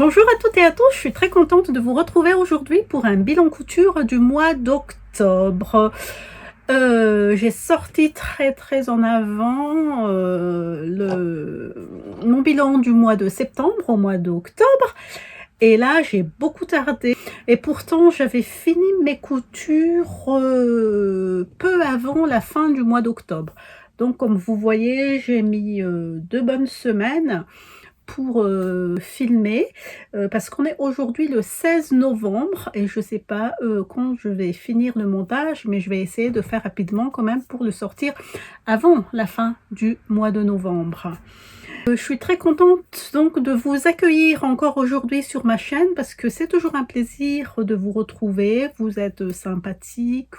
Bonjour à toutes et à tous, je suis très contente de vous retrouver aujourd'hui pour un bilan couture du mois d'octobre. J'ai sorti très en avant mon bilan du mois de septembre au mois d'octobre. Et là, j'ai beaucoup tardé. Et pourtant, j'avais fini mes coutures peu avant la fin du mois d'octobre. Donc, comme vous voyez, j'ai mis 2 bonnes semaines pour filmer, parce qu'on est aujourd'hui le 16 novembre et je ne sais pas quand je vais finir le montage, mais je vais essayer de faire rapidement quand même pour le sortir avant la fin du mois de novembre. Je suis très contente donc de vous accueillir encore aujourd'hui sur ma chaîne parce que c'est toujours un plaisir de vous retrouver. Vous êtes sympathique,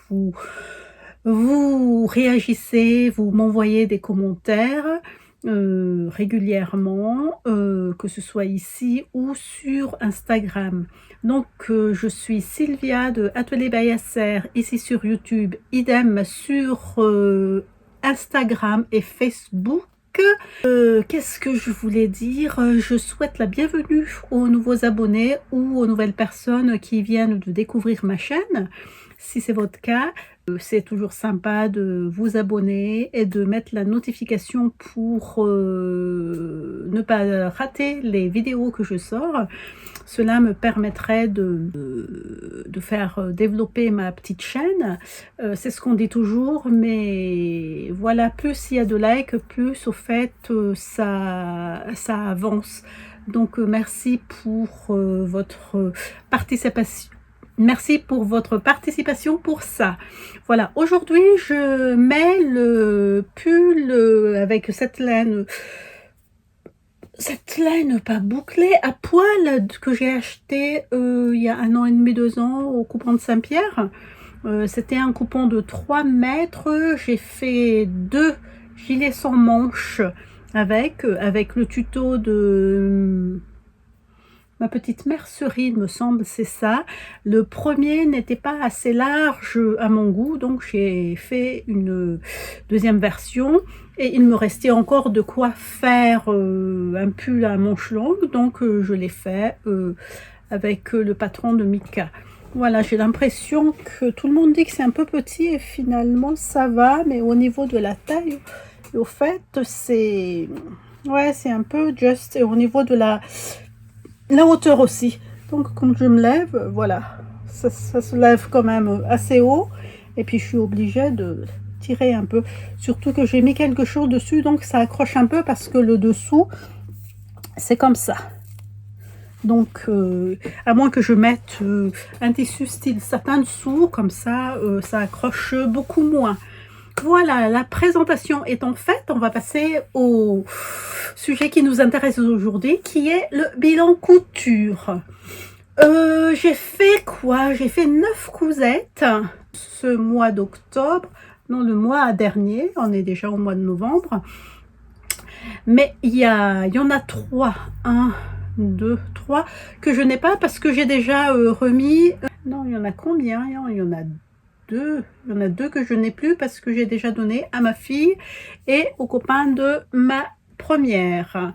vous réagissez, vous m'envoyez des commentaires régulièrement, que ce soit ici ou sur Instagram. Donc je suis Sylvia de Atelier by Yasser ici sur YouTube, idem sur Instagram et Facebook. Qu'est-ce que je voulais dire? Je souhaite la bienvenue aux nouveaux abonnés ou aux nouvelles personnes qui viennent de découvrir ma chaîne. Si c'est votre cas, c'est toujours sympa de vous abonner et de mettre la notification pour ne pas rater les vidéos que je sors. Cela me permettrait de faire développer ma petite chaîne. C'est ce qu'on dit toujours, mais voilà, plus il y a de likes, plus au fait ça avance. Donc merci pour votre participation. Merci pour votre participation pour ça. Voilà, aujourd'hui je mets le pull avec cette laine pas bouclée, à poil, que j'ai acheté il y a 1 an et demi, 2 ans au coupon de Saint-Pierre. C'était un coupon de 3 mètres. J'ai fait 2 gilets sans manches avec le tuto de ma petite mercerie, il me semble, c'est ça. Le premier n'était pas assez large à mon goût, donc j'ai fait une deuxième version. Et il me restait encore de quoi faire un pull à manches longues, donc je l'ai fait avec le patron de Mika. Voilà, j'ai l'impression que tout le monde dit que c'est un peu petit et finalement ça va, mais au niveau de la taille, au fait, c'est un peu juste, et au niveau de la hauteur aussi. Donc quand je me lève, voilà, ça se lève quand même assez haut, et puis je suis obligée de tirer un peu, surtout que j'ai mis quelque chose dessus, donc ça accroche un peu parce que le dessous c'est comme ça. Donc à moins que je mette un tissu style satin dessous, comme ça ça accroche beaucoup moins. Voilà, la présentation étant faite, on va passer au sujet qui nous intéresse aujourd'hui, qui est le bilan couture. J'ai fait quoi? J'ai fait 9 cousettes ce mois d'octobre. Non, le mois dernier, on est déjà au mois de novembre. Mais il y en a 3. 1, 2, 3 que je n'ai pas parce que j'ai déjà remis. Non, il y en a combien? Il y en a 2. Il y en a 2 que je n'ai plus parce que j'ai déjà donné à ma fille et au copain de ma première.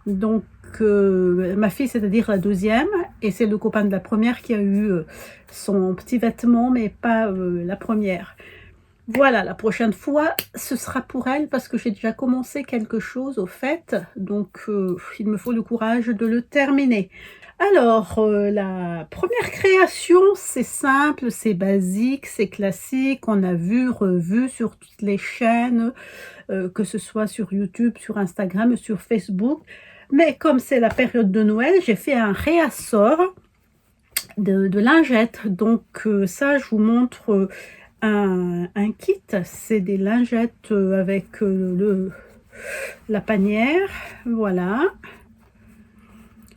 Donc ma fille, c'est-à-dire la deuxième, et c'est le copain de la première qui a eu son petit vêtement, mais pas la première. Voilà, la prochaine fois, ce sera pour elle parce que j'ai déjà commencé quelque chose au fait, donc il me faut le courage de le terminer. Alors, la première création, c'est simple, c'est basique, c'est classique, on a vu, revu sur toutes les chaînes, que ce soit sur YouTube, sur Instagram, sur Facebook. Mais comme c'est la période de Noël, j'ai fait un réassort de lingettes. Donc ça, je vous montre un kit. C'est des lingettes avec la panière, voilà,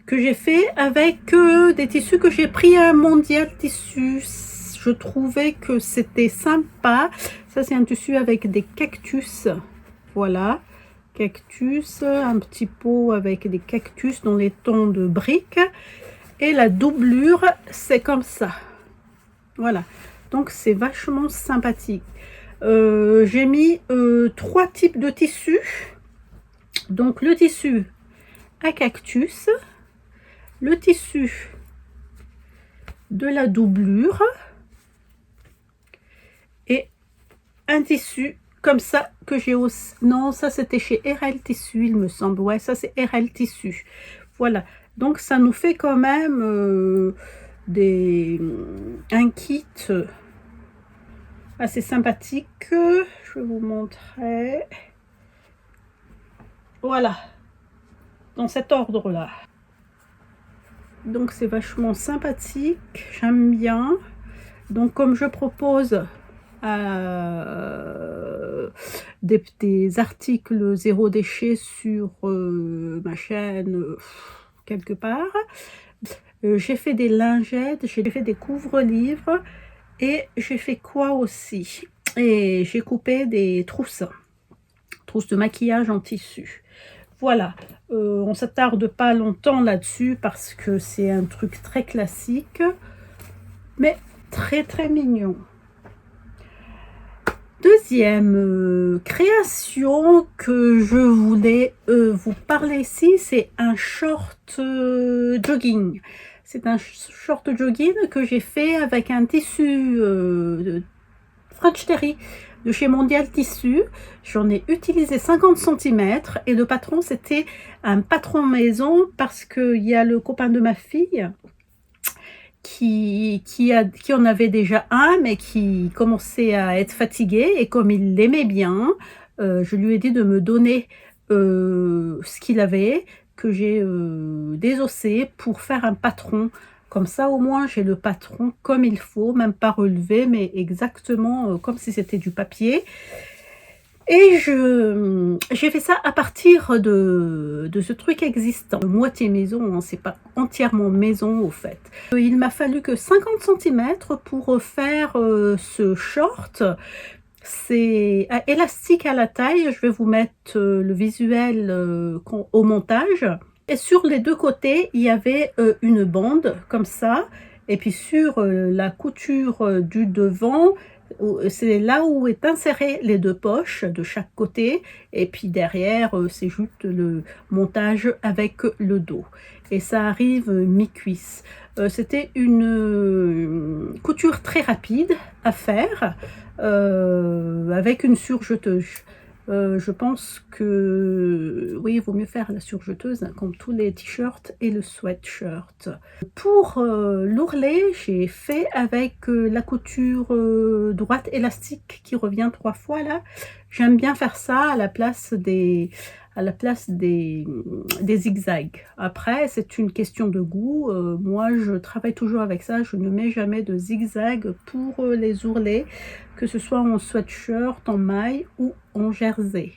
que j'ai fait avec des tissus que j'ai pris à Mondial Tissus. Je trouvais que c'était sympa. Ça, c'est un tissu avec des cactus, voilà, cactus, un petit pot avec des cactus dans les tons de briques, et la doublure c'est comme ça, voilà, donc c'est vachement sympathique. J'ai mis 3 types de tissus, donc le tissu à cactus, le tissu de la doublure et un tissu comme ça que j'ai aussi. Non, ça c'était chez RL Tissu, il me semble. Ouais, ça c'est RL Tissu. Voilà. Donc ça nous fait quand même un kit assez sympathique. Je vais vous montrer. Voilà. Dans cet ordre-là. Donc c'est vachement sympathique. J'aime bien. Donc comme je propose des articles zéro déchet sur ma chaîne quelque part, j'ai fait des lingettes, j'ai fait des couvre-livres et j'ai fait quoi aussi, et j'ai coupé des trousses de maquillage en tissu. Voilà, on s'attarde pas longtemps là-dessus parce que c'est un truc très classique mais très très mignon. Deuxième création que je voulais vous parler ici, c'est un short jogging. C'est un short jogging que j'ai fait avec un tissu French Terry de chez Mondial Tissu. J'en ai utilisé 50 cm et le patron c'était un patron maison parce qu'il y a le copain de ma fille qui en avait déjà un mais qui commençait à être fatigué, et comme il l'aimait bien, je lui ai dit de me donner ce qu'il avait, que j'ai désossé pour faire un patron. Comme ça au moins j'ai le patron comme il faut, même pas relevé mais exactement comme si c'était du papier. Et j'ai fait ça à partir de ce truc existant, moitié maison, hein, c'est pas entièrement maison au fait. Il m'a fallu que 50 cm pour faire ce short. C'est élastique à la taille, je vais vous mettre le visuel au montage. Et sur les deux côtés, il y avait une bande comme ça, et puis sur la couture du devant, c'est là où est inséré les deux poches de chaque côté, et puis derrière c'est juste le montage avec le dos, et ça arrive mi-cuisse. C'était une couture très rapide à faire avec une surjeteuse. Je pense que oui, il vaut mieux faire la surjeteuse, hein, comme tous les t-shirts et le sweatshirt. Pour l'ourlet, j'ai fait avec la couture droite élastique qui revient 3 fois là. J'aime bien faire ça à la place des zigzags. Après, c'est une question de goût. Moi, je travaille toujours avec ça. Je ne mets jamais de zigzag pour les ourlets, que ce soit en sweatshirt, en maille ou en jersey.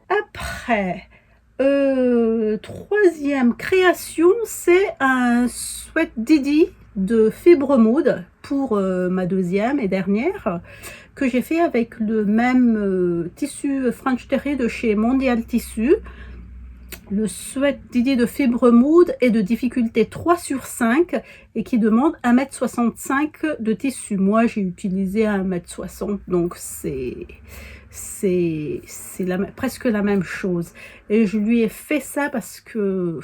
Après, troisième création, c'est un sweat Didi de fibre mood pour ma deuxième et dernière, que j'ai fait avec le même tissu French Terry de chez Mondial Tissu. Le sweat Didi de fibre mood est de difficulté 3/5 et qui demande 1,65 m de tissu. Moi j'ai utilisé 1,60 m, donc c'est presque la même chose. Et je lui ai fait ça parce que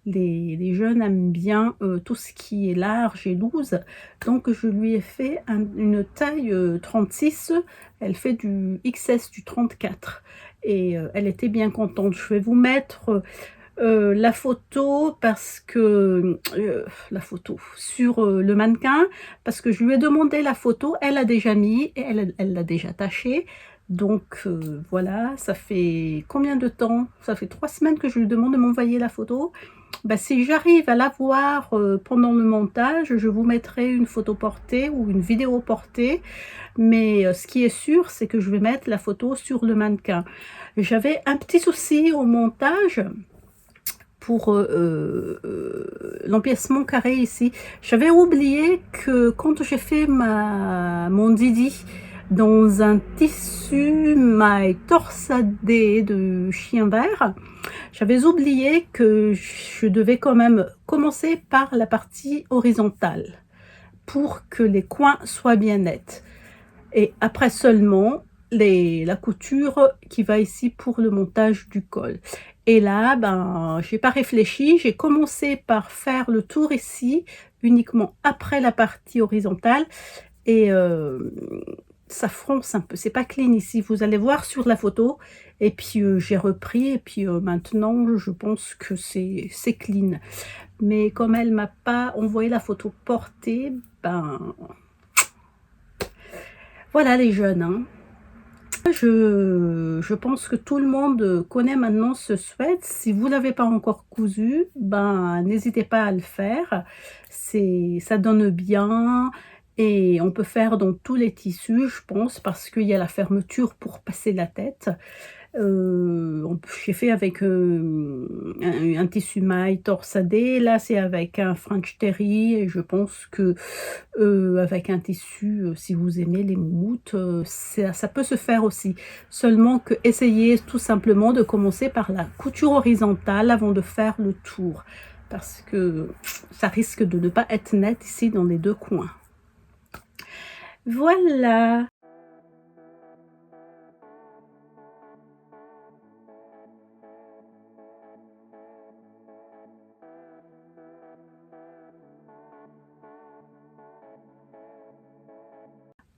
les jeunes aiment bien tout ce qui est large et loose, donc je lui ai fait une taille 36, elle fait du XS, du 34, et elle était bien contente. Je vais vous mettre la photo, parce que la photo sur le mannequin, parce que je lui ai demandé la photo, elle a déjà mis et elle l'a déjà taché. Donc voilà, ça fait combien de temps? Ça fait 3 semaines que je lui demande de m'envoyer la photo. Bah, si j'arrive à la voir pendant le montage, je vous mettrai une photo portée ou une vidéo portée, mais ce qui est sûr, c'est que je vais mettre la photo sur le mannequin. J'avais un petit souci au montage pour l'empiècement carré ici. J'avais oublié que quand j'ai fait mon Didi, dans un tissu maille torsadé de chien vert. J'avais oublié que je devais quand même commencer par la partie horizontale pour que les coins soient bien nets et après seulement la couture qui va ici pour le montage du col. Et là, ben, j'ai pas réfléchi, j'ai commencé par faire le tour ici, uniquement après la partie horizontale et ça fronce un peu, c'est pas clean ici, vous allez voir sur la photo et puis, j'ai repris et puis, maintenant je pense que c'est clean. Mais comme elle m'a pas envoyé la photo portée, ben, voilà les jeunes, hein. Je pense que tout le monde connaît maintenant ce sweat. Si vous l'avez pas encore cousu, ben, n'hésitez pas à le faire. Ça donne bien et on peut faire dans tous les tissus, je pense, parce qu'il y a la fermeture pour passer la tête. J'ai fait avec, un tissu maille torsadé. Là, c'est avec un French terry et je pense que, avec un tissu, si vous aimez les moumoutes, ça peut se faire aussi. Seulement que essayez tout simplement de commencer par la couture horizontale avant de faire le tour, parce que ça risque de ne pas être net ici dans les 2 coins. Voilà.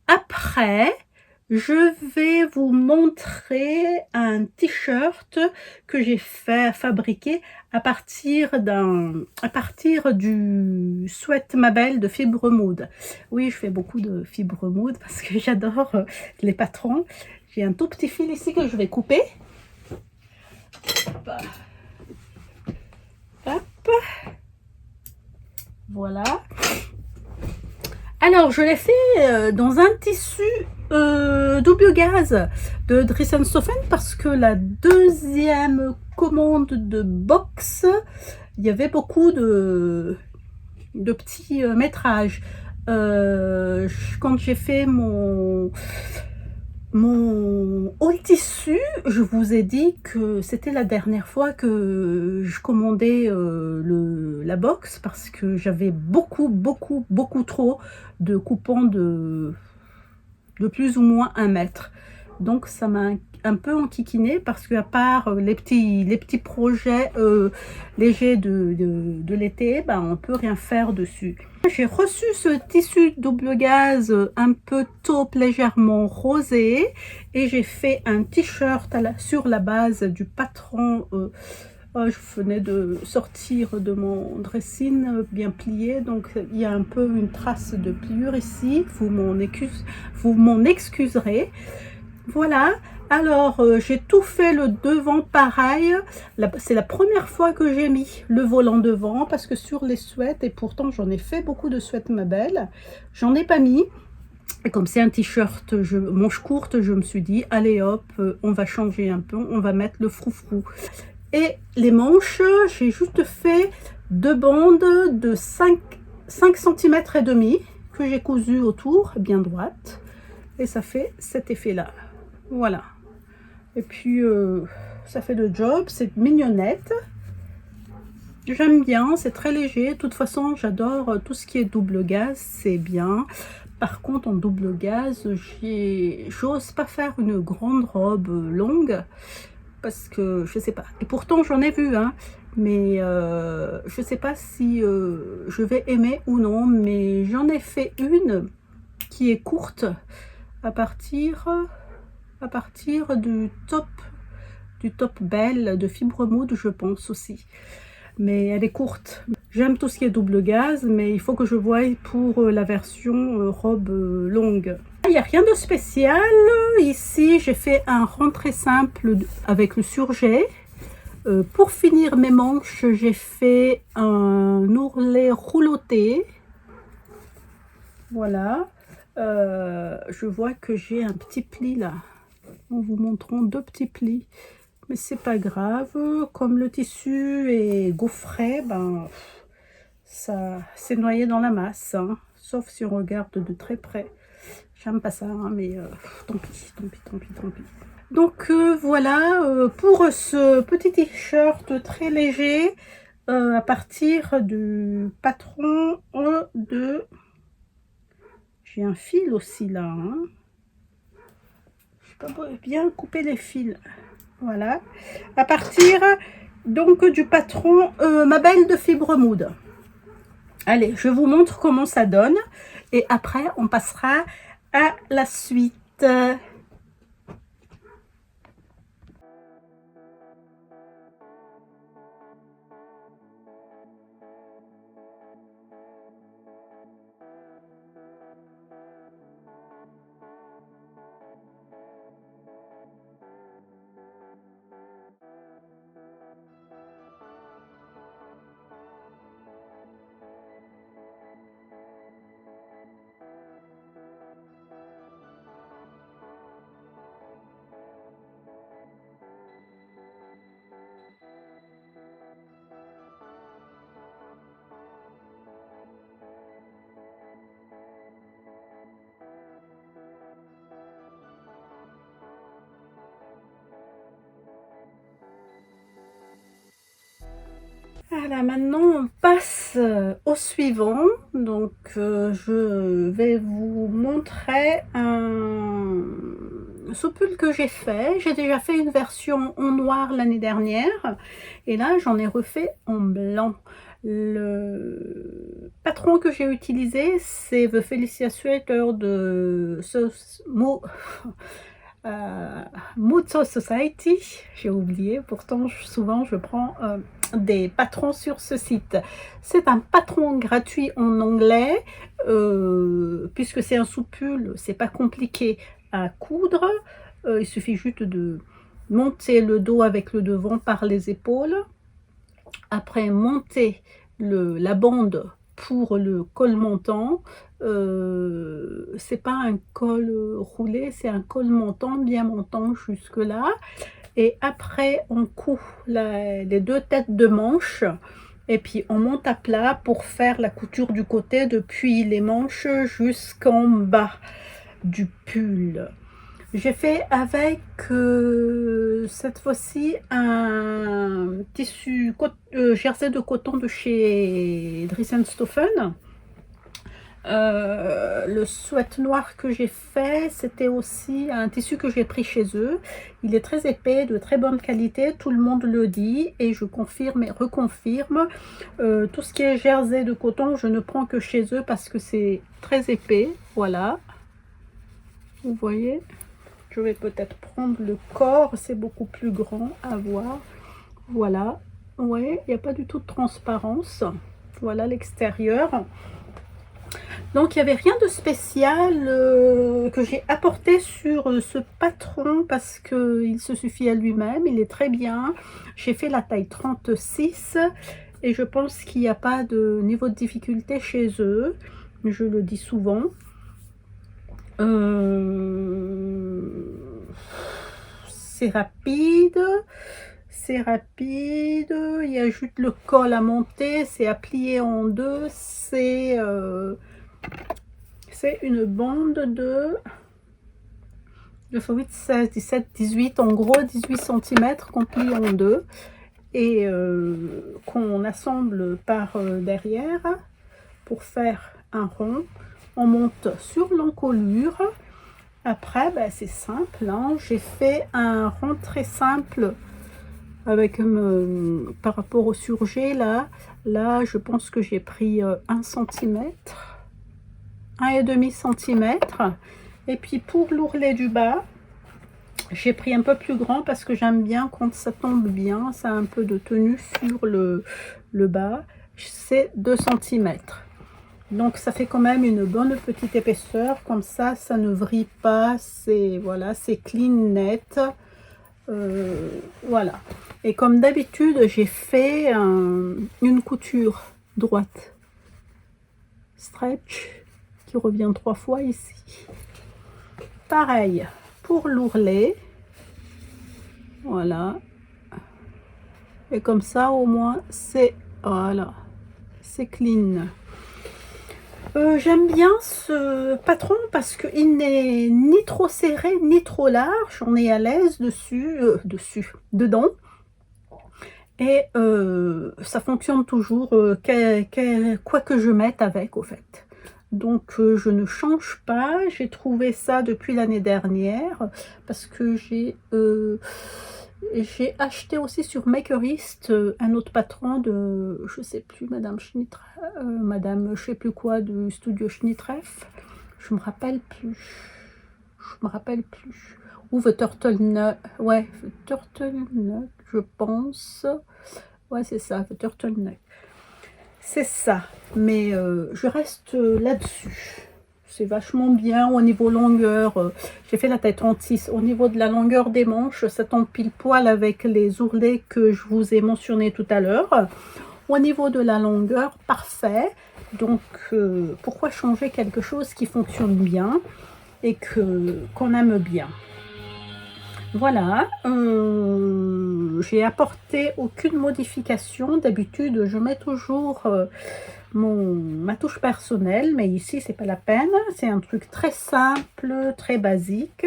Après, je vais vous montrer un t-shirt que j'ai fabriqué à partir du sweat Mabel de Fibre Mood. Oui, je fais beaucoup de Fibre Mood parce que j'adore les patrons. J'ai un tout petit fil ici que je vais couper. Hop. Hop. Voilà. Alors, je l'ai fait dans un tissu double gaz de Dries & Soffen parce que la deuxième commande de box, il y avait beaucoup de petits métrages. Quand j'ai fait mon haul tissu, je vous ai dit que c'était la dernière fois que je commandais la box parce que j'avais beaucoup trop de coupons de plus ou moins 1 mètre. Donc ça m'a un peu enquiquiné parce qu'à part les petits projets légers de l'été, ben, on peut rien faire dessus. J'ai reçu ce tissu double gaz un peu taupe légèrement rosé et j'ai fait un t-shirt sur la base du patron. Je venais de sortir de mon dressing bien plié, donc il y a un peu une trace de pliure ici, vous m'en excuserez. Voilà, alors j'ai tout fait le devant pareil. C'est la première fois que j'ai mis le volant devant parce que sur les sweats, et pourtant j'en ai fait beaucoup de sweats Mabel, j'en ai pas mis. Et comme c'est un t-shirt manche courte, je me suis dit allez hop, on va changer un peu, on va mettre le froufrou. Et les manches, j'ai juste fait 2 bandes de 5 cm et demi que j'ai cousu autour, bien droite. Et ça fait cet effet-là. Voilà. Et puis, ça fait le job. C'est mignonnette. J'aime bien, c'est très léger. De toute façon, j'adore tout ce qui est double gaz, c'est bien. Par contre, en double gaz, j'ose pas faire une grande robe longue. Parce que je sais pas, et pourtant j'en ai vu, hein, mais je sais pas si je vais aimer ou non, mais j'en ai fait une qui est courte à partir du top belle de Fibre Mood, je pense aussi, mais elle est courte. J'aime tout ce qui est double gaz, mais il faut que je voie pour la version robe longue. Il n'y a rien de spécial. Ici, j'ai fait un rentré simple avec le surjet. Pour finir mes manches, j'ai fait un ourlet rouloté. Voilà. Je vois que j'ai un petit pli là. En vous montrant 2 petits plis. Mais c'est pas grave. Comme le tissu est gaufré, ben, ça s'est noyé dans la masse. Hein. Sauf si on regarde de très près. J'aime pas ça, hein, mais tant pis, tant pis, tant pis, tant pis. Donc voilà pour ce petit t-shirt très léger à partir du patron de... J'ai un fil aussi là, hein. Je peux bien couper les fils. Voilà. À partir donc du patron Mabel de Fibre Mood. Allez, je vous montre comment ça donne. Et après, on passera à la suite. Voilà, maintenant on passe au suivant. Donc je vais vous montrer ce pull que j'ai fait. J'ai déjà fait une version en noir l'année dernière et là j'en ai refait en blanc. Le patron que j'ai utilisé, c'est The Felicia Sweater de Mood Society. J'ai oublié, pourtant souvent je prends des patrons sur ce site. C'est un patron gratuit en anglais puisque c'est un sous-pull, c'est pas compliqué à coudre. Il suffit juste de monter le dos avec le devant par les épaules, après monter la bande pour le col montant. C'est pas un col roulé, c'est un col montant, bien montant jusque là, et après on coud les deux têtes de manche et puis on monte à plat pour faire la couture du côté depuis les manches jusqu'en bas du pull. J'ai fait avec cette fois-ci un tissu jersey de coton de chez Dries&Stoffen. Le sweat noir que j'ai fait, c'était aussi un tissu que j'ai pris chez eux. Il est très épais, de très bonne qualité, tout le monde le dit et je confirme et reconfirme. Tout ce qui est jersey de coton, je ne prends que chez eux parce que c'est très épais. Voilà, vous voyez. Je vais peut-être prendre le corps, c'est beaucoup plus grand à voir. Voilà, vous voyez, il n'y a pas du tout de transparence. Voilà l'extérieur. Donc il n'y avait rien de spécial que j'ai apporté sur ce patron parce qu'il se suffit à lui-même, il est très bien. J'ai fait la taille 36 et je pense qu'il n'y a pas de niveau de difficulté chez eux, je le dis souvent. C'est rapide, il y a juste le col à monter, c'est à plier en deux, c'est une bande de 8, 16, 17, 18, en gros 18 cm qu'on plie en deux et qu'on assemble par derrière pour faire un rond. On monte sur l'encolure. Après c'est simple, hein. J'ai fait un rond très simple avec par rapport au surjet. Là je pense que j'ai pris 1 cm, 1,5 cm. Et puis pour l'ourlet du bas, j'ai pris un peu plus grand parce que j'aime bien quand ça tombe bien, ça a un peu de tenue sur le bas. C'est 2 cm. Donc ça fait quand même une bonne petite épaisseur, comme ça ça ne vrille pas, c'est voilà, c'est clean, net. Voilà, et comme d'habitude j'ai fait une couture droite stretch qui revient 3 fois ici. Pareil pour l'ourlet, voilà, et comme ça au moins c'est, voilà, c'est clean. J'aime bien ce patron parce qu'il n'est ni trop serré ni trop large. On est à l'aise dedans. Et ça fonctionne toujours, quoi que je mette avec, au fait. Donc je ne change pas. J'ai trouvé ça depuis l'année dernière parce que j'ai acheté aussi sur Makerist un autre patron de, je sais plus, Madame Schnittreff, Madame je sais plus quoi, du studio Schnittreff. Je me rappelle plus. Je me rappelle plus. Ou The Turtleneck, ouais, The Turtleneck, je pense. Ouais, c'est ça, The Turtleneck. C'est ça, mais je reste là-dessus. C'est vachement bien au niveau longueur. J'ai fait la taille 36. Au niveau de la longueur des manches, ça tombe pile poil avec les ourlets que je vous ai mentionnés tout à l'heure. Au niveau de la longueur, parfait. Donc, pourquoi changer quelque chose qui fonctionne bien et qu'on aime bien? Voilà, j'ai apporté aucune modification. D'habitude, je mets toujours ma touche personnelle, mais ici, c'est pas la peine. C'est un truc très simple, très basique.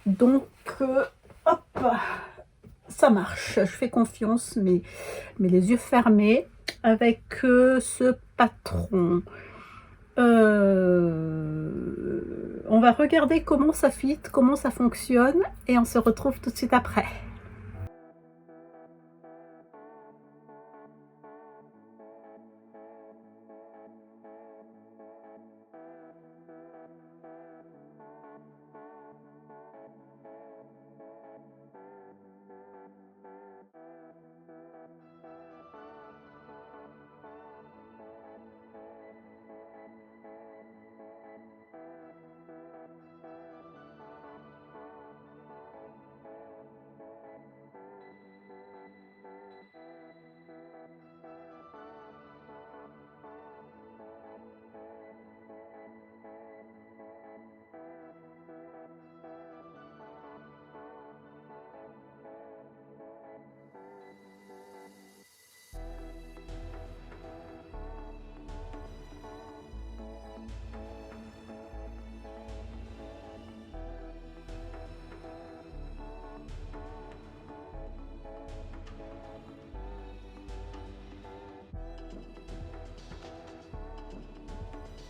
Donc, hop, ça marche. Je fais confiance, mais les yeux fermés avec ce patron. On va regarder comment ça fit, comment ça fonctionne et on se retrouve tout de suite après.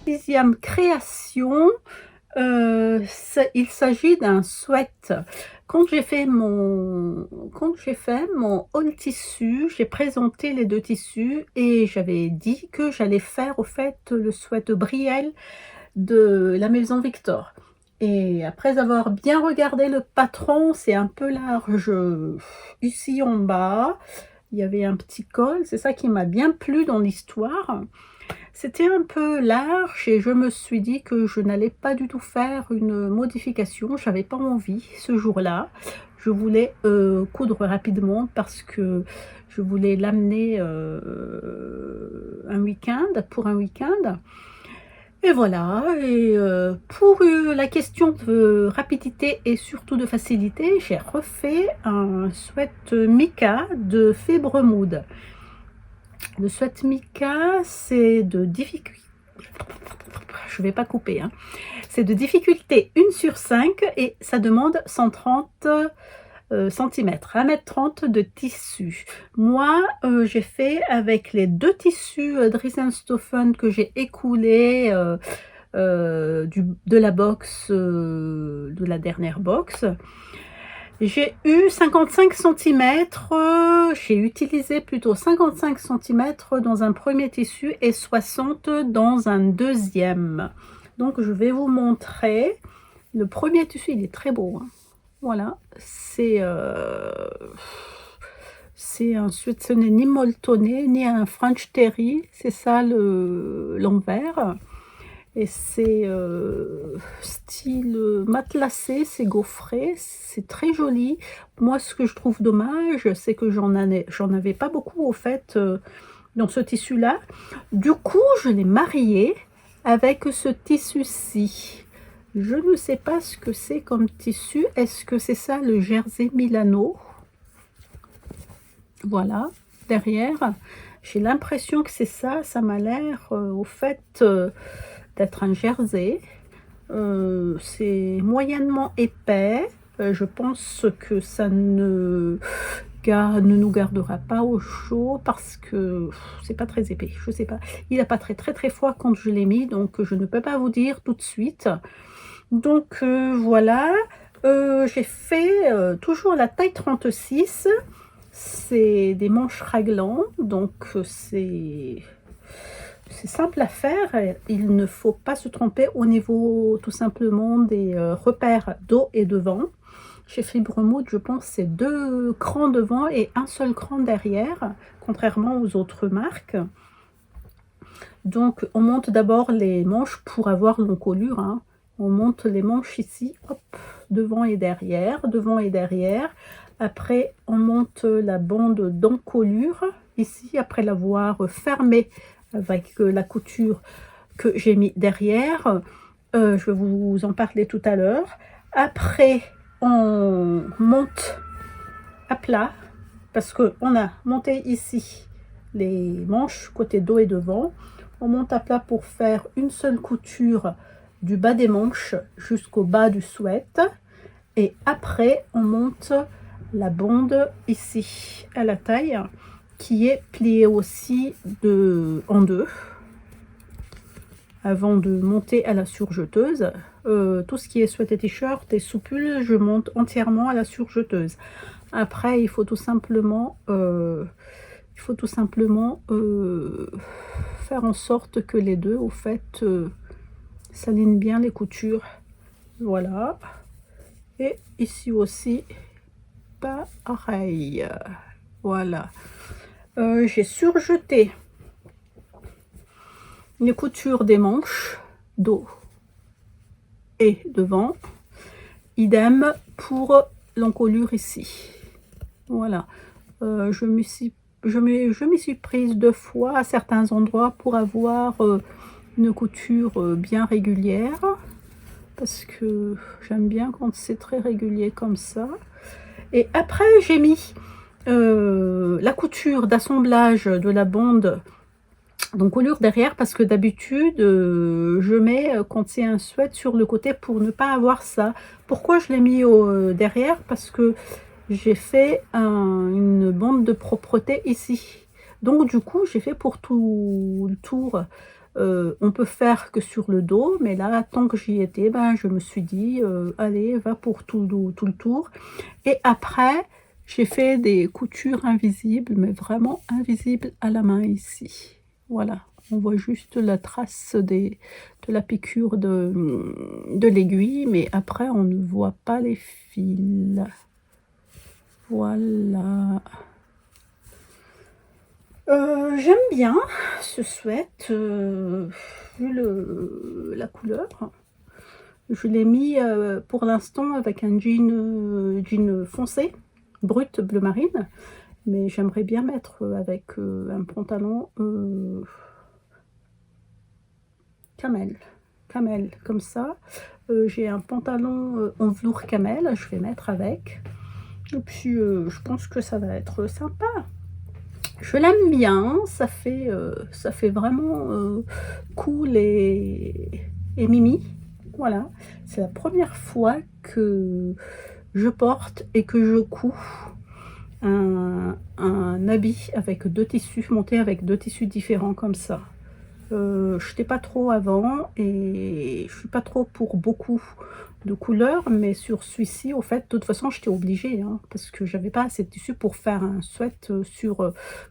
Sixième création, il s'agit d'un sweat. Quand j'ai fait mon haul tissu, j'ai présenté les deux tissus et j'avais dit que j'allais faire au fait le sweat Brielle de la maison Victor. Et après avoir bien regardé le patron, c'est un peu large ici en bas. Il y avait un petit col, c'est ça qui m'a bien plu dans l'histoire. C'était un peu large et je me suis dit que je n'allais pas du tout faire une modification. J'avais pas envie ce jour-là. Je voulais coudre rapidement parce que je voulais l'amener pour un week-end. Et voilà, et pour la question de rapidité et surtout de facilité, j'ai refait un sweat Mika de Fibre Mood. Le sweat Mika, c'est de difficulté, je vais pas couper, hein. C'est de difficulté 1/5 et ça demande 130 cm, 1,30 m de tissu. Moi, j'ai fait avec les deux tissus Dries&Stoffen que j'ai écoulés de la box, de la dernière box. J'ai eu 55 cm, j'ai utilisé plutôt 55 cm dans un premier tissu et 60 dans un deuxième. Donc je vais vous montrer. Le premier tissu, il est très beau, hein. Voilà, c'est un sweat, ce n'est ni molletonné ni un French terry, c'est ça l'envers. Et c'est style matelassé, c'est gaufré, c'est très joli. Moi, ce que je trouve dommage, c'est que j'en avais pas beaucoup au fait dans ce tissu-là. Du coup, je l'ai marié avec ce tissu-ci. Je ne sais pas ce que c'est comme tissu. Est-ce que c'est ça le Jersey Milano? Voilà, derrière. J'ai l'impression que c'est ça, ça m'a l'air, au fait, d'être un jersey. C'est moyennement épais, je pense que ça ne nous gardera pas au chaud parce que c'est pas très épais, je sais pas. Il a pas très froid quand je l'ai mis, donc je ne peux pas vous dire tout de suite. Donc voilà, j'ai fait, toujours la taille 36. C'est des manches raglan, donc c'est simple à faire. Il ne faut pas se tromper au niveau tout simplement des repères dos et devant. Chez Fibremood, je pense c'est 2 crans devant et un seul cran derrière, contrairement aux autres marques. Donc on monte d'abord les manches pour avoir l'encolure, hein. On monte les manches ici, hop, devant et derrière, devant et derrière. Après on monte la bande d'encolure ici, après l'avoir fermée avec la couture que j'ai mis derrière. Je vais vous en parler tout à l'heure. Après on monte à plat parce que on a monté ici les manches côté dos et devant. On monte à plat pour faire une seule couture du bas des manches jusqu'au bas du sweat, et après on monte la bande ici à la taille qui est pliée aussi en deux avant de monter à la surjeteuse. Tout ce qui est sweat et t-shirt et soupule, je monte entièrement à la surjeteuse. Après il faut tout simplement faire en sorte que les deux au fait s'alignent bien les coutures. Voilà, et ici aussi pareil. Voilà, j'ai surjeté les coutures des manches dos et devant, idem pour l'encolure ici. Voilà, je m'y suis prise 2 fois à certains endroits pour avoir une couture bien régulière, parce que j'aime bien quand c'est très régulier comme ça. Et après j'ai mis la couture d'assemblage de la bande d'encolure derrière, parce que d'habitude je mets quand c'est un sweat sur le côté pour ne pas avoir ça. Pourquoi je l'ai mis derrière? Parce que j'ai fait une bande de propreté ici, donc du coup j'ai fait pour tout le tour. On peut faire que sur le dos, mais là tant que j'y étais, ben, je me suis dit allez, va pour tout le tour. Et après j'ai fait des coutures invisibles, mais vraiment invisibles à la main ici. Voilà, on voit juste la trace de la piqûre de l'aiguille, mais après on ne voit pas les fils. Voilà. J'aime bien ce sweat, vu la couleur. Je l'ai mis pour l'instant avec un jean foncé, brut, bleu marine, mais j'aimerais bien mettre avec un pantalon camel, comme ça. J'ai un pantalon en velours camel, je vais mettre avec. Et puis je pense que ça va être sympa. Je l'aime bien, ça fait vraiment cool et mimi. Voilà, c'est la première fois que je porte et que je couds un habit avec 2 tissus, monté avec 2 tissus différents comme ça. Je n'étais pas trop avant et je suis pas trop pour beaucoup de couleurs, mais sur celui-ci au fait de toute façon j'étais obligée, hein, parce que j'avais pas assez de tissu pour faire un sweat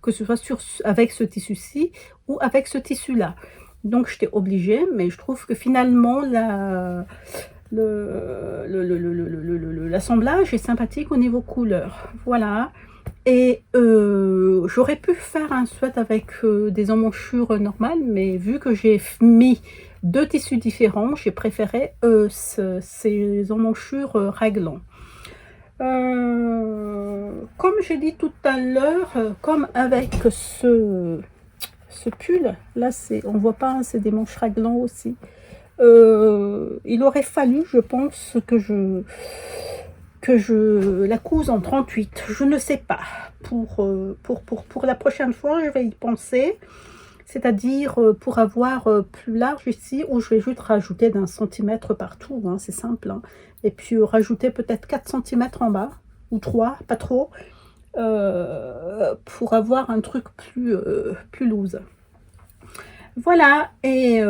que ce soit avec ce tissu-ci ou avec ce tissu-là, donc j'étais obligée. Mais je trouve que finalement l'assemblage est sympathique au niveau couleur. Voilà. Et j'aurais pu faire un sweat avec des emmanchures normales, mais vu que j'ai mis 2 tissus différents, j'ai préféré ces emmanchures raglan. Comme j'ai dit tout à l'heure, comme avec ce pull, là on voit pas, c'est des manches raglan aussi. Il aurait fallu, je pense, que que je la couse en 38. Je ne sais pas. Pour la prochaine fois, je vais y penser. C'est-à-dire pour avoir plus large ici, où je vais juste rajouter d'un centimètre partout, hein, c'est simple. Hein. Et puis rajouter peut-être 4 centimètres en bas, ou 3, pas trop, pour avoir un truc plus loose. Voilà, et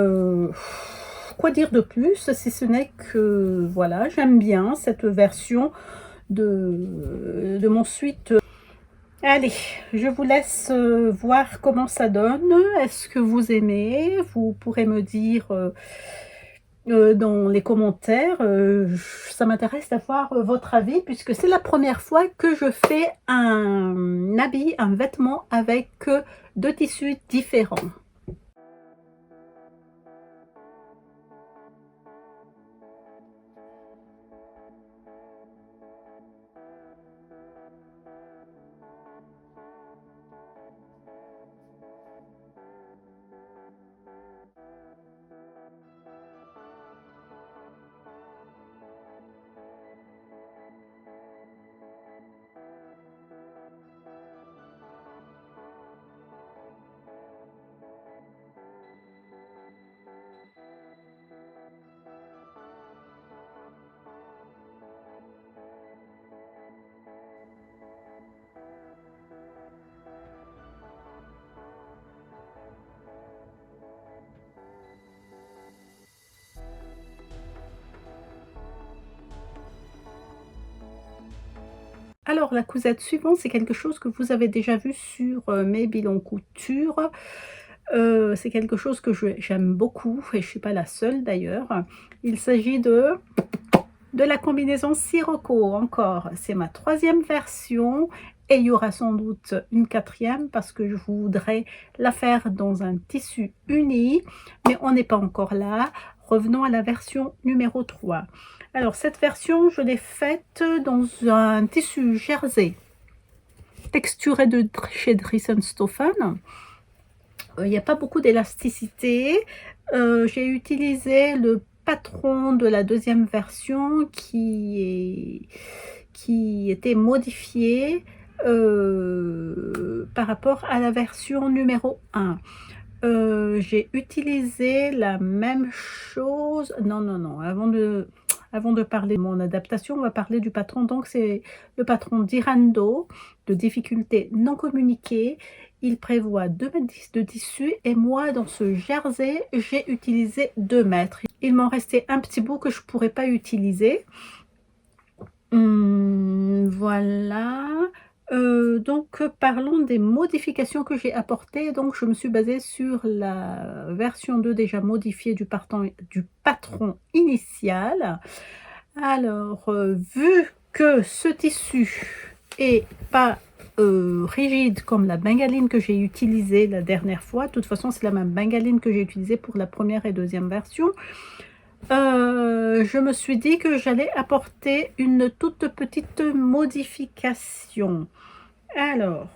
quoi dire de plus, si ce n'est que voilà, j'aime bien cette version de mon suite. Allez, je vous laisse voir comment ça donne. Est-ce que vous aimez? Vous pourrez me dire dans les commentaires. Ça m'intéresse d'avoir votre avis, puisque c'est la première fois que je fais un habit, un vêtement avec deux tissus différents. Alors la cousette suivante, c'est quelque chose que vous avez déjà vu sur mes bilans couture. C'est quelque chose que j'aime beaucoup et je ne suis pas la seule d'ailleurs. Il s'agit de la combinaison Sirocco encore. C'est ma 3e version et il y aura sans doute une 4e parce que je voudrais la faire dans un tissu uni, mais on n'est pas encore là. Revenons à la version numéro 3. Alors cette version, je l'ai faite dans un tissu jersey texturé de chez Dressenstoffen. Il n'y a pas beaucoup d'élasticité. J'ai utilisé le patron de la 2e version qui était modifié par rapport à la version numéro 1. J'ai utilisé la même chose. Non, avant de parler de mon adaptation, on va parler du patron. Donc c'est le patron d'Irando, de difficulté non communiquée. Il prévoit 2 mètres de tissu et moi dans ce jersey j'ai utilisé 2 mètres. Il m'en restait un petit bout que je pourrais pas utiliser. Voilà. Donc parlons des modifications que j'ai apportées. Donc je me suis basée sur la version 2 déjà modifiée du patron initial. Alors vu que ce tissu est pas rigide comme la bengaline que j'ai utilisée la dernière fois, de toute façon c'est la même bengaline que j'ai utilisée pour la 1re et 2e version, je me suis dit que j'allais apporter une toute petite modification. Alors,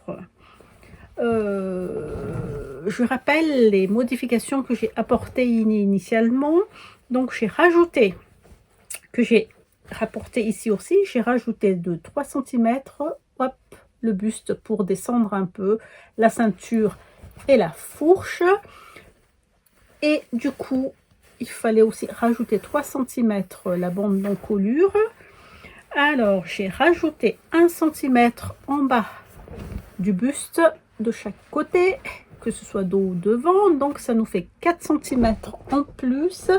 je rappelle les modifications que j'ai apportées initialement. Donc j'ai rajouté, que j'ai rapporté ici aussi, j'ai rajouté de 3 cm, hop, le buste pour descendre un peu, la ceinture et la fourche. Et du coup, il fallait aussi rajouter 3 cm la bande d'encolure. Alors, j'ai rajouté 1 cm en bas du buste de chaque côté, que ce soit dos ou devant. Donc, ça nous fait 4 cm en plus.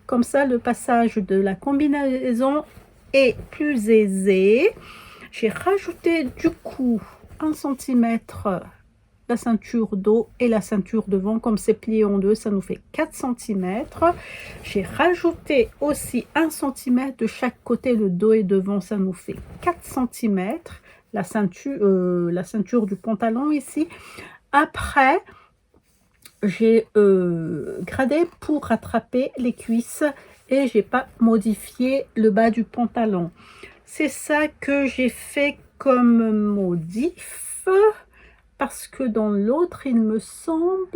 Comme ça, le passage de la combinaison est plus aisé. J'ai rajouté du coup 1 cm la ceinture dos et la ceinture devant, comme c'est plié en deux, ça nous fait 4 cm. J'ai rajouté aussi 1 cm de chaque côté, le dos et devant, ça nous fait 4 cm. La ceinture du pantalon ici. Après, j'ai gradé pour rattraper les cuisses et j'ai pas modifié le bas du pantalon. C'est ça que j'ai fait comme modif. Parce que dans l'autre, il me semble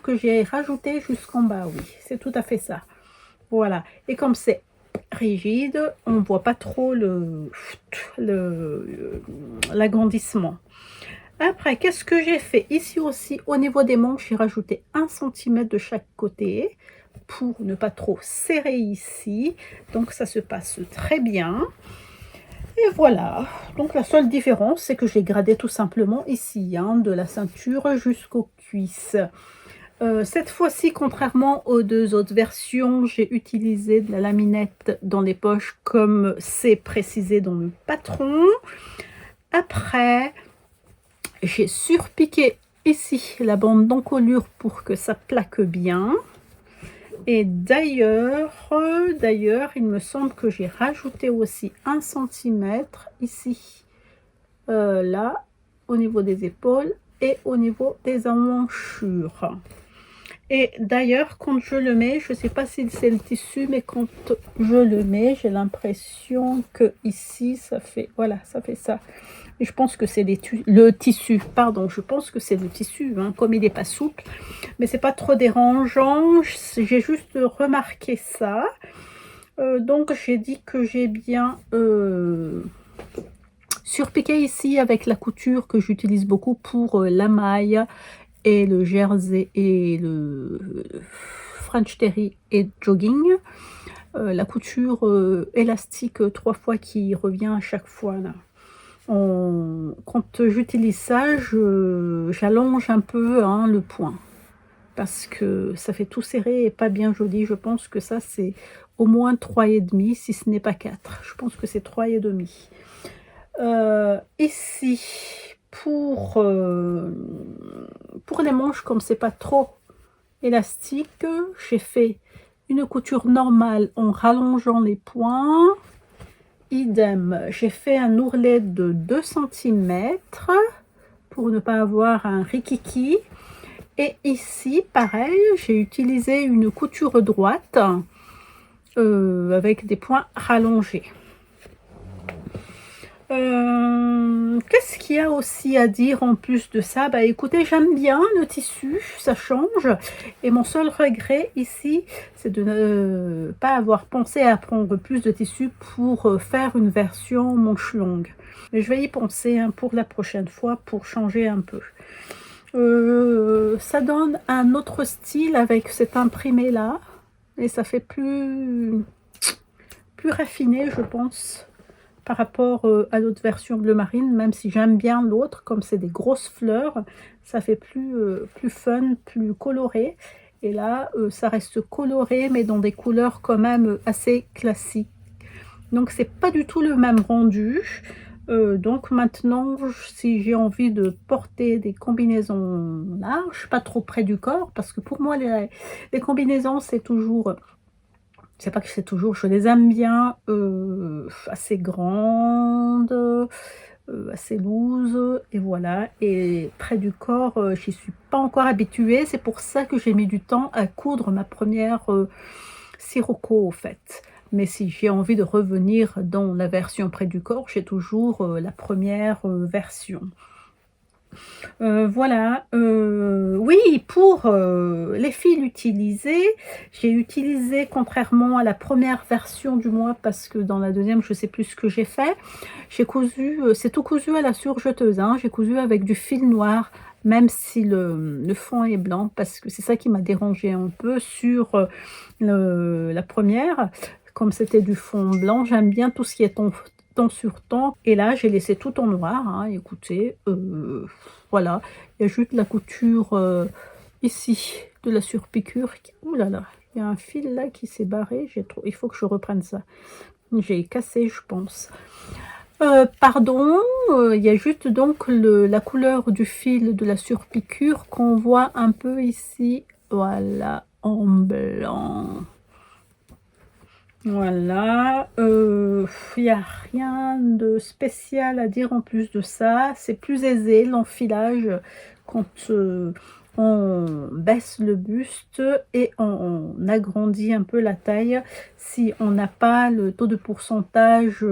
que j'ai rajouté jusqu'en bas. Oui, c'est tout à fait ça. Voilà. Et comme c'est rigide, on voit pas trop l'agrandissement. Après, qu'est-ce que j'ai fait? Ici aussi, au niveau des manches, j'ai rajouté 1 centimètre de chaque côté pour ne pas trop serrer ici. Donc ça se passe très bien. Et voilà, donc la seule différence, c'est que j'ai gradé tout simplement ici, hein, de la ceinture jusqu'aux cuisses. Cette fois-ci, contrairement aux 2 autres versions, j'ai utilisé de la laminette dans les poches comme c'est précisé dans le patron. Après, j'ai surpiqué ici la bande d'encolure pour que ça plaque bien. Et d'ailleurs, il me semble que j'ai rajouté aussi 1 centimètre ici, là, au niveau des épaules et au niveau des emmanchures. Et d'ailleurs, quand je le mets, je ne sais pas si c'est le tissu, mais quand je le mets, j'ai l'impression que ici, ça fait, voilà, ça fait ça. Et je pense que c'est le tissu, pardon, je pense que c'est le tissu, hein, comme il n'est pas souple, mais c'est pas trop dérangeant. J'ai juste remarqué ça. Donc j'ai dit que j'ai bien surpiqué ici avec la couture que j'utilise beaucoup pour la maille et le jersey et le French terry et jogging. La couture élastique 3 fois qui revient à chaque fois là. Quand j'utilise ça, j'allonge un peu, hein, le point parce que ça fait tout serré et pas bien joli. Je pense que ça c'est au moins 3,5 si ce n'est pas 4. Je pense que c'est 3,5. Ici pour les manches, comme c'est pas trop élastique, j'ai fait une couture normale en rallongeant les points. Idem, j'ai fait un ourlet de 2 cm pour ne pas avoir un rikiki. Et ici, pareil, j'ai utilisé une couture droite avec des points rallongés. Qu'est-ce qu'il y a aussi à dire en plus de ça? Bah écoutez, j'aime bien le tissu, ça change. Et mon seul regret ici, c'est de ne pas avoir pensé à prendre plus de tissu pour faire une version manche longue. Mais je vais y penser, hein, pour la prochaine fois, pour changer un peu. Ça donne un autre style avec cet imprimé là. Et ça fait plus raffiné, je pense, par rapport à l'autre version bleu marine, même si j'aime bien l'autre, comme c'est des grosses fleurs, ça fait plus fun, plus coloré. Et là, ça reste coloré, mais dans des couleurs quand même assez classiques. Donc, c'est pas du tout le même rendu. Donc maintenant, si j'ai envie de porter des combinaisons larges, pas trop près du corps, parce que pour moi, les combinaisons, c'est toujours... C'est pas que c'est toujours, je les aime bien assez grandes, assez loose, et voilà. Et près du corps, j'y suis pas encore habituée. C'est pour ça que j'ai mis du temps à coudre ma première sirocco, au fait. Mais si j'ai envie de revenir dans la version près du corps, j'ai toujours la première version. Voilà, oui, pour les fils utilisés, j'ai utilisé, contrairement à la première version du mois, parce que dans la deuxième, je sais plus ce que j'ai fait, j'ai cousu, c'est tout cousu à la surjeteuse, hein, j'ai cousu avec du fil noir, même si le fond est blanc, parce que c'est ça qui m'a dérangé un peu sur la première. Comme c'était du fond blanc, j'aime bien tout ce qui est temps sur temps, et là j'ai laissé tout en noir, hein, écoutez, voilà, il y a juste la couture ici de la surpiqûre. Ouh là là, il y a un fil là qui s'est barré, il faut que je reprenne ça, j'ai cassé, je pense. Pardon, il y a juste donc la couleur du fil de la surpiqûre qu'on voit un peu ici, voilà, en blanc. Voilà, il n'y a rien de spécial à dire en plus de ça. C'est plus aisé l'enfilage quand on baisse le buste et on agrandit un peu la taille si on n'a pas le taux de pourcentage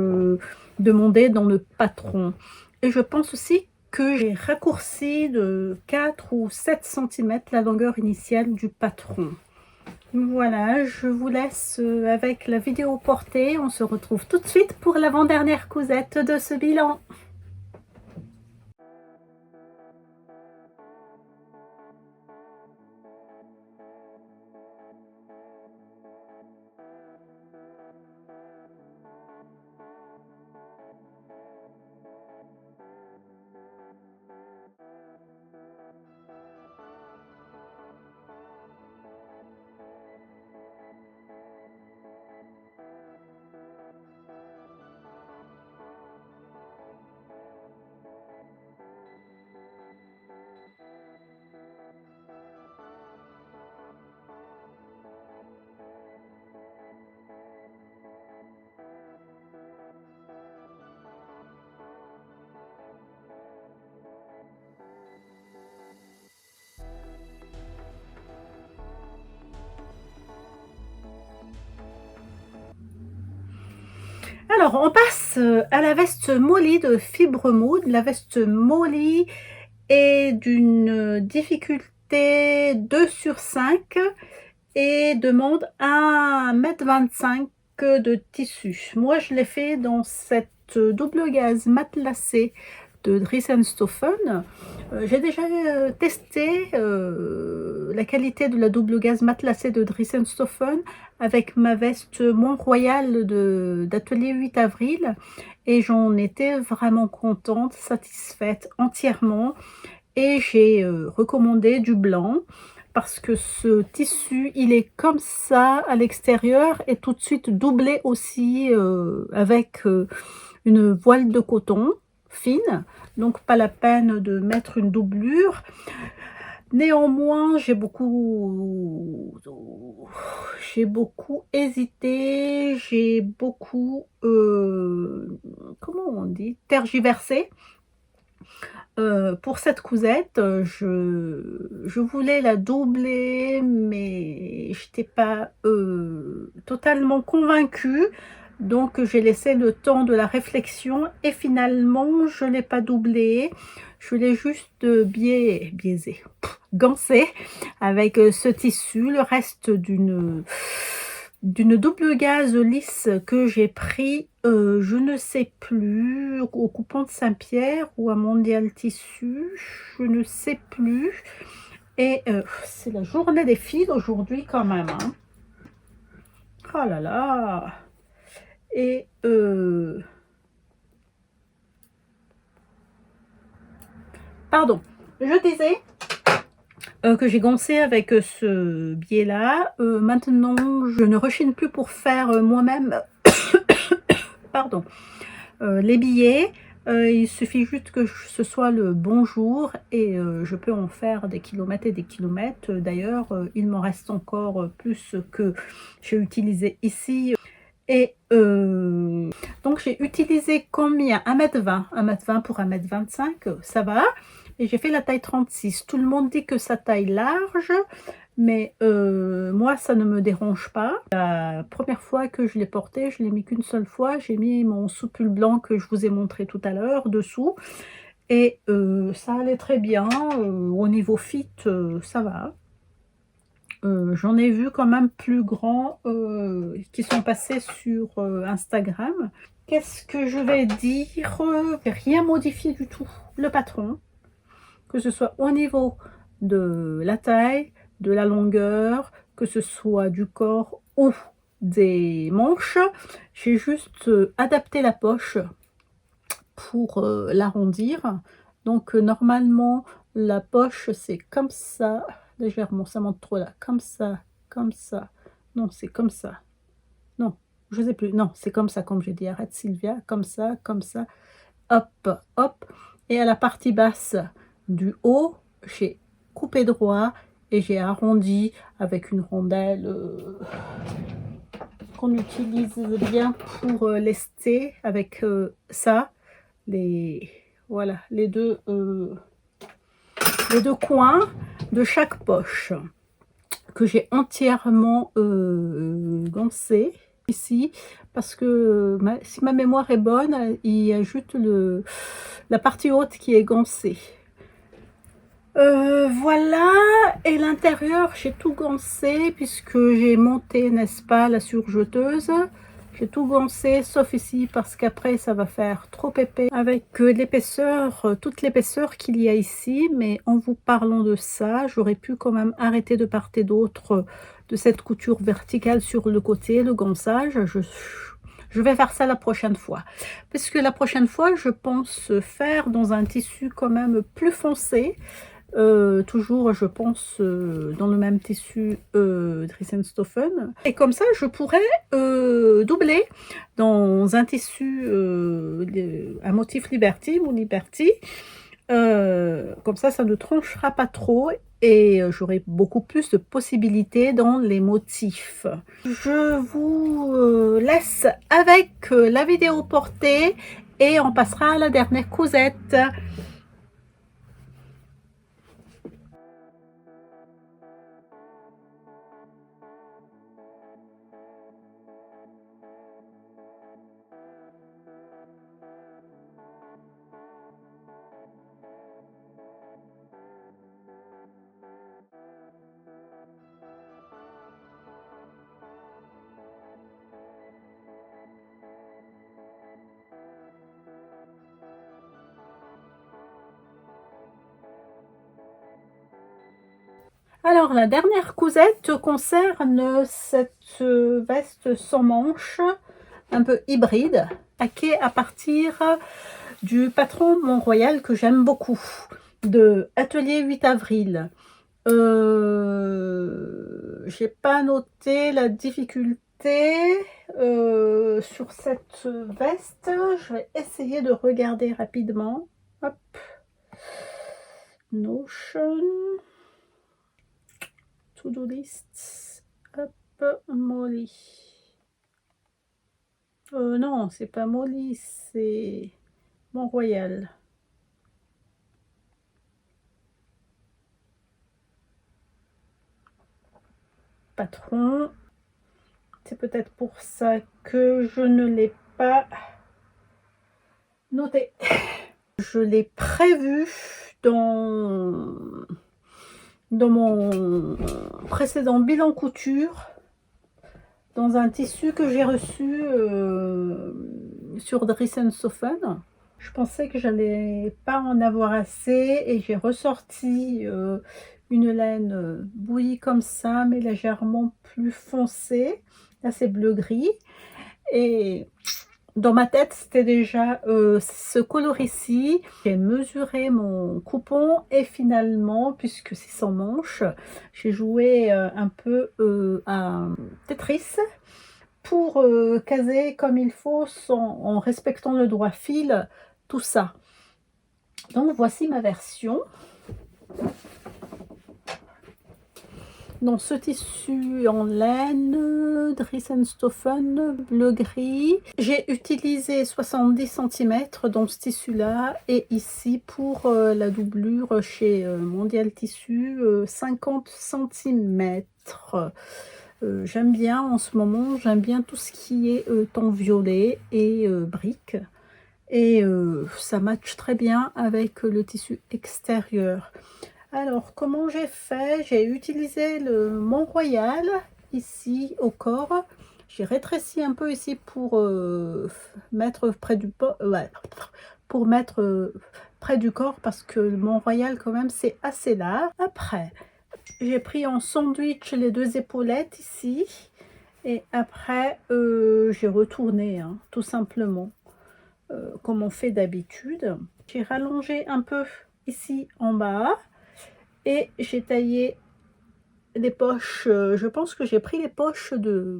demandé dans le patron. Et je pense aussi que j'ai raccourci de 4 ou 7 cm la longueur initiale du patron. Voilà, je vous laisse avec la vidéo portée. On se retrouve tout de suite pour l'avant-dernière cousette de ce bilan. Alors, on passe à la veste Molly de Fibre Mood. La veste Molly est d'une difficulté 2 sur 5 et demande 1,25 m de tissu. Moi, je l'ai fait dans cette double gaze matelassée de Dries&Stoffen. J'ai déjà testé la qualité de la double gaze matelassée de Dries&Stoffen avec ma veste Mont-Royal d'Atelier 8 avril et j'en étais vraiment contente, satisfaite entièrement, et j'ai recommandé du blanc parce que ce tissu il est comme ça à l'extérieur et tout de suite doublé aussi avec une voile de coton fine, donc pas la peine de mettre une doublure. Néanmoins, j'ai beaucoup hésité, j'ai beaucoup comment on dit, tergiversé pour cette cousette. Je voulais la doubler, mais j'étais pas totalement convaincue. Donc j'ai laissé le temps de la réflexion et finalement je l'ai pas doublé, je l'ai juste biaisé, gancé avec ce tissu, le reste d'une double gaze lisse que j'ai pris, je ne sais plus, au coupant de Saint-Pierre ou à Mondial Tissu, je ne sais plus. Et c'est la journée des filles aujourd'hui quand même, hein. Oh là là. Et pardon, je disais que j'ai goncé avec ce biais là. Maintenant je ne rechigne plus pour faire moi-même pardon, les billets. Il suffit juste que ce soit le bon jour et je peux en faire des kilomètres et des kilomètres. D'ailleurs il m'en reste encore plus que j'ai utilisé ici. Et donc j'ai utilisé combien? 1,20 m, 1,20 m pour 1,25 m, ça va. Et j'ai fait la taille 36. Tout le monde dit que sa taille large, mais moi ça ne me dérange pas. La première fois que je l'ai porté, je l'ai mis qu'une seule fois. J'ai mis mon sous-pull blanc que je vous ai montré tout à l'heure dessous. Et ça allait très bien. Au niveau fit, ça va. J'en ai vu quand même plus grands qui sont passés sur Instagram. Qu'est-ce que je vais dire? J'ai rien modifié du tout. Le patron, que ce soit au niveau de la taille, de la longueur, que ce soit du corps ou des manches, j'ai juste adapté la poche pour l'arrondir. Donc normalement la poche c'est comme ça, légèrement, ça monte trop là, comme ça, non c'est comme ça, non je sais plus, non c'est comme ça, comme j'ai dit, arrête Sylvia, comme ça, hop hop. Et à la partie basse du haut j'ai coupé droit et j'ai arrondi avec une rondelle qu'on utilise bien pour lester avec ça, voilà les deux coins de chaque poche que j'ai entièrement gancé ici, parce que si ma mémoire est bonne, il ajoute la partie haute qui est gancée. Voilà, et l'intérieur, j'ai tout gancé puisque j'ai monté, n'est-ce pas, la surjeteuse. J'ai tout gancé, sauf ici, parce qu'après, ça va faire trop épais avec l'épaisseur, toute l'épaisseur qu'il y a ici. Mais en vous parlant de ça, j'aurais pu quand même arrêter de part et d'autre de cette couture verticale sur le côté, le gançage. Je vais faire ça la prochaine fois. Parce que la prochaine fois, je pense faire dans un tissu quand même plus foncé. Toujours, je pense, dans le même tissu Dressenstoffen, et comme ça je pourrais doubler dans un tissu, un motif Liberty ou Liberty, comme ça ne tranchera pas trop et j'aurai beaucoup plus de possibilités dans les motifs. Je vous laisse avec la vidéo portée et on passera à la dernière cousette. Alors, la dernière cousette concerne cette veste sans manches, un peu hybride, taquée à partir du patron Mont-Royal que j'aime beaucoup, de Atelier 8 avril. J'ai pas noté la difficulté sur cette veste. Je vais essayer de regarder rapidement. Hop. Notion. To-do list. Hop, Molly. Non, c'est pas Molly, c'est Mont-Royal. Patron. C'est peut-être pour ça que je ne l'ai pas noté. Je l'ai prévu dans mon précédent bilan couture, dans un tissu que j'ai reçu sur Dressenstoffen. Je pensais que j'allais pas en avoir assez et j'ai ressorti une laine bouillie comme ça, mais légèrement plus foncée. Là, c'est bleu-gris. Et dans ma tête, c'était déjà ce coloris-ci. J'ai mesuré mon coupon et finalement, puisque c'est sans manche, j'ai joué un peu à Tetris pour caser comme il faut en respectant le droit fil, tout ça. Donc voici ma version. Dans ce tissu en laine, Dressenstoffen, bleu-gris. J'ai utilisé 70 cm dans ce tissu-là et ici pour la doublure chez Mondial Tissu, 50 cm. J'aime bien en ce moment, j'aime bien tout ce qui est ton violet et brique. Et ça matche très bien avec le tissu extérieur. Alors, comment j'ai fait? J'ai utilisé le Mont-Royal ici au corps. J'ai rétréci un peu ici pour mettre près du pour mettre près du corps parce que le Mont-Royal quand même c'est assez large. Après, j'ai pris en sandwich les deux épaulettes ici et après j'ai retourné tout simplement comme on fait d'habitude. J'ai rallongé un peu ici en bas. Et j'ai taillé les poches, je pense que j'ai pris les poches de...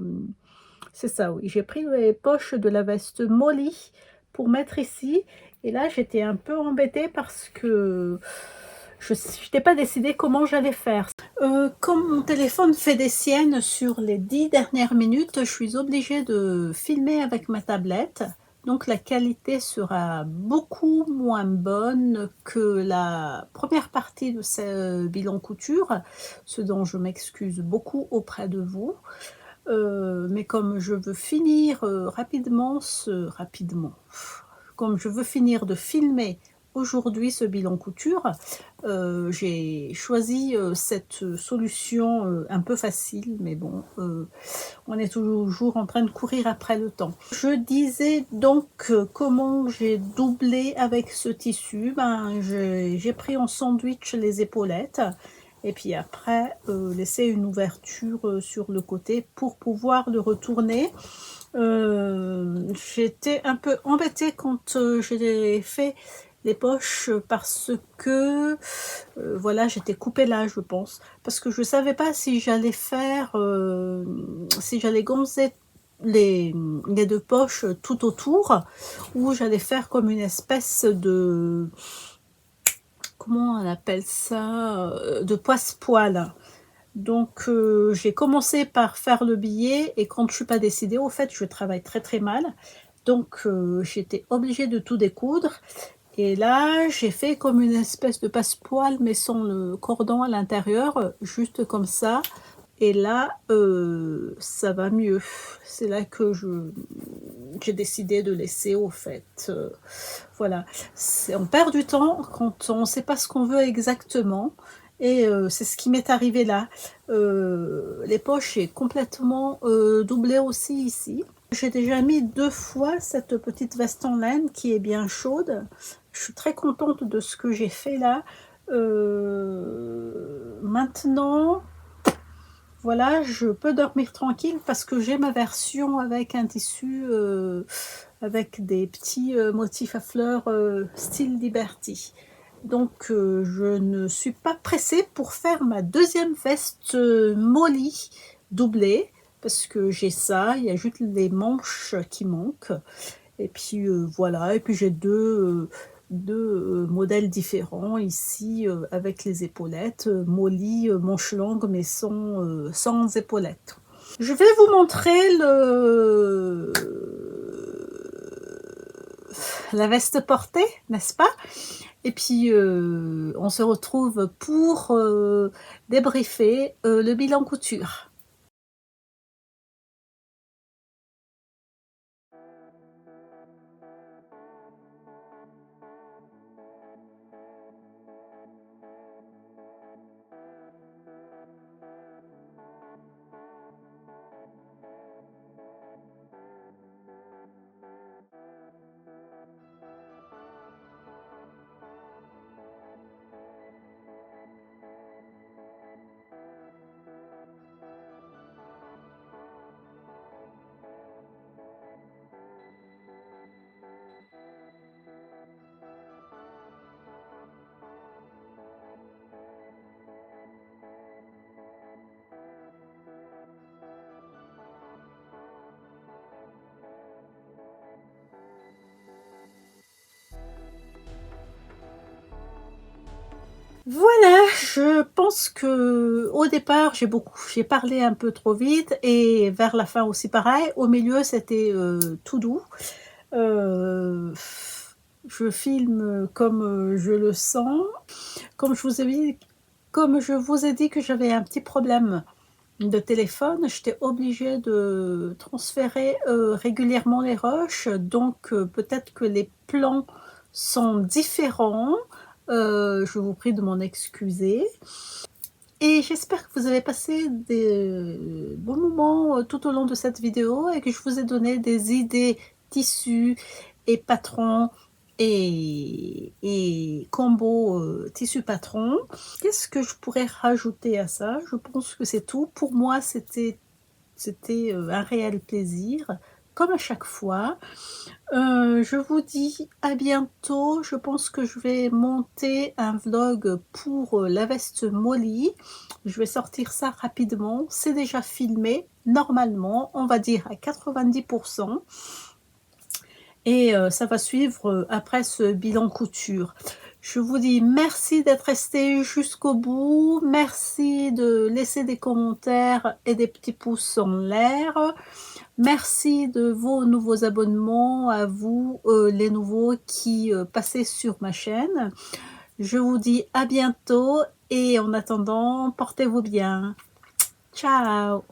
C'est ça, oui. J'ai pris les poches de la veste Molly pour mettre ici. Et là, j'étais un peu embêtée parce que je n'étais pas décidée comment j'allais faire. Comme mon téléphone fait des siennes sur les 10 dernières minutes, je suis obligée de filmer avec ma tablette. Donc la qualité sera beaucoup moins bonne que la première partie de ce bilan couture, ce dont je m'excuse beaucoup auprès de vous. Mais comme je veux finir rapidement, comme je veux finir de filmer aujourd'hui ce bilan couture. J'ai choisi, cette solution, un peu facile, mais bon, on est toujours en train de courir après le temps. Je disais donc, comment j'ai doublé avec ce tissu. Ben, j'ai pris en sandwich les épaulettes et puis après, laissé une ouverture, sur le côté pour pouvoir le retourner. J'étais un peu embêtée quand, j'ai fait les poches parce que, voilà, j'étais coupée là, je pense. Parce que je savais pas si j'allais faire, si j'allais gonzer les 2 poches tout autour ou j'allais faire comme une espèce de, comment on appelle ça? De poisse-poil. Donc j'ai commencé par faire le billet et quand je suis pas décidée, au fait, je travaille très, très mal. Donc j'étais obligée de tout découdre et là, j'ai fait comme une espèce de passepoil mais sans le cordon à l'intérieur, juste comme ça et là, ça va mieux. C'est là que j'ai décidé de laisser au fait, voilà. On perd du temps quand on ne sait pas ce qu'on veut exactement et c'est ce qui m'est arrivé là. Les poches est complètement, doublée aussi ici. J'ai déjà mis 2 fois cette petite veste en laine qui est bien chaude. Je suis très contente de ce que j'ai fait là. Maintenant, voilà, je peux dormir tranquille parce que j'ai ma version avec un tissu, avec des petits, motifs à fleurs, style Liberty. Donc je ne suis pas pressée pour faire ma deuxième veste, Molly doublée parce que j'ai ça, il y a juste les manches qui manquent et puis, voilà et puis j'ai deux modèles différents ici, avec les épaulettes, Molly, manches longues mais sans épaulettes. Je vais vous montrer la veste portée, n'est-ce pas? Et puis, on se retrouve pour, débriefer, le bilan couture. Voilà, je pense qu'au départ, j'ai parlé un peu trop vite et vers la fin aussi pareil. Au milieu, c'était, tout doux. Heu, je filme comme, je le sens. Comme je vous ai dit comme je vous ai dit que j'avais un petit problème de téléphone, j'étais obligée de transférer, régulièrement les rushs, donc peut-être que les plans sont différents. Je vous prie de m'en excuser et j'espère que vous avez passé des bons moments, tout au long de cette vidéo et que je vous ai donné des idées tissus et patrons et combos, tissu patron. Qu'est-ce que je pourrais rajouter à ça? Je pense que c'est tout. Pour moi, c'était, un réel plaisir, comme à chaque fois. Je vous dis à bientôt. Je pense que je vais monter un vlog pour, la veste Molly. Je vais sortir ça rapidement. C'est déjà filmé, normalement, on va dire à 90 et ça va suivre, après ce bilan couture. Je vous dis merci d'être resté jusqu'au bout. Merci de laisser des commentaires et des petits pouces en l'air. Merci de vos nouveaux abonnements à vous, les nouveaux qui, passez sur ma chaîne. Je vous dis à bientôt et en attendant, portez-vous bien. Ciao!